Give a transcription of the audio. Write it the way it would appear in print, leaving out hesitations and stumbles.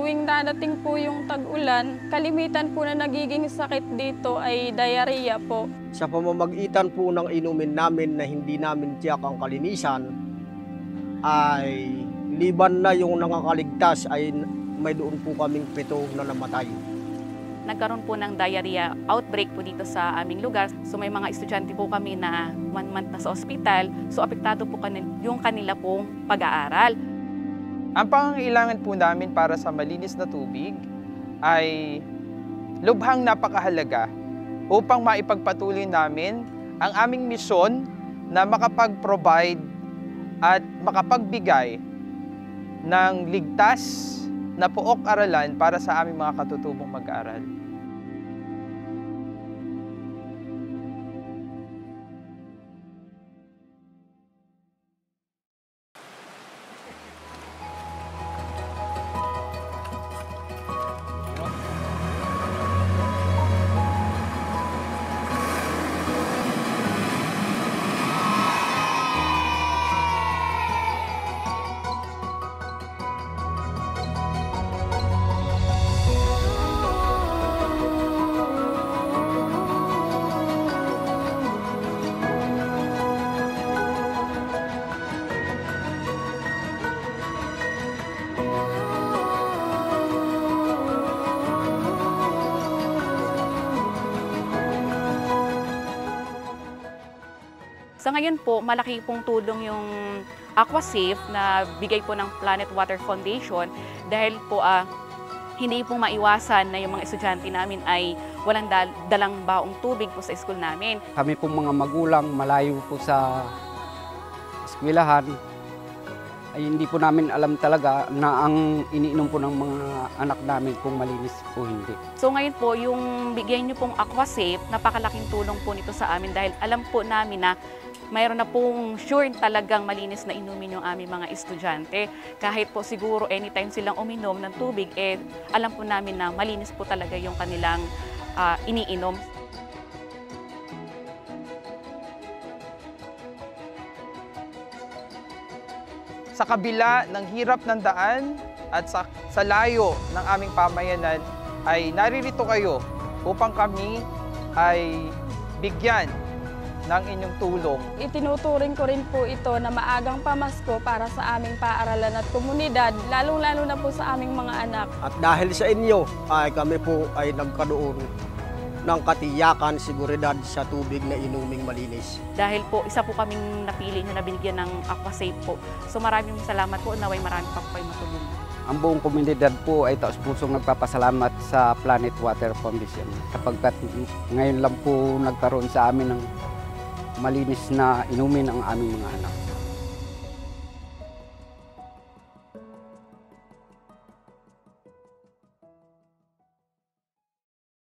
tuwing dadating po yung tag-ulan, kalimitan po na nagiging sakit dito ay diarrhea po. Sa pamamagitan po ng inumin namin na hindi namin tiyak ang kalinisan, ay liban na yung nakakaligtas ay may doon po kaming 7 na namatay. Nagkaroon po ng diarrhea outbreak po dito sa aming lugar. So may mga estudyante po kami na 1 month na sa ospital. So apektado po yung kanila pong pag-aaral. Ang pangangailangan po namin para sa malinis na tubig ay lubhang napakahalaga upang maipagpatuloy namin ang aming misyon na makapag-provide at makapagbigay ng ligtas na pook-aralan para sa aming mga katutubong mag-aaral. Sa ngayon po, malaki pong tulong yung AquaSafe na bigay po ng Planet Water Foundation dahil po hindi po maiwasan na yung mga estudyante namin ay walang dalang baong tubig po sa school namin. Kami pong mga magulang malayo po sa eskwelahan ay hindi po namin alam talaga na ang iniinom po ng mga anak namin kung malinis po hindi. So ngayon po, yung bigyan niyo pong AquaSafe, napakalaking tulong po nito sa amin dahil alam po namin na mayroon na pong sure talagang malinis na inumin yung aming mga estudyante. Kahit po siguro anytime silang uminom ng tubig, alam po namin na malinis po talaga yung kanilang iniinom. Sa kabila ng hirap ng daan at sa layo ng aming pamayanan ay naririto kayo upang kami ay bigyan ng inyong tulong. Itinuturing ko rin po ito na maagang pamasko para sa aming paaralan at komunidad, lalong-lalo na po sa aming mga anak. At dahil sa inyo ay kami po ay nagkaroon ng katiyakan, seguridad sa tubig na inuming malinis. Dahil po, isa po kaming napili nyo na binigyan ng AquaSafe po. So maraming salamat po, naway marami pa po kayo matulungan. Ang buong komunidad po ay taos-pusong nagpapasalamat sa Planet Water Foundation kapagkat ngayon lang po nagkaroon sa amin ng malinis na inumin ang aming mga anak.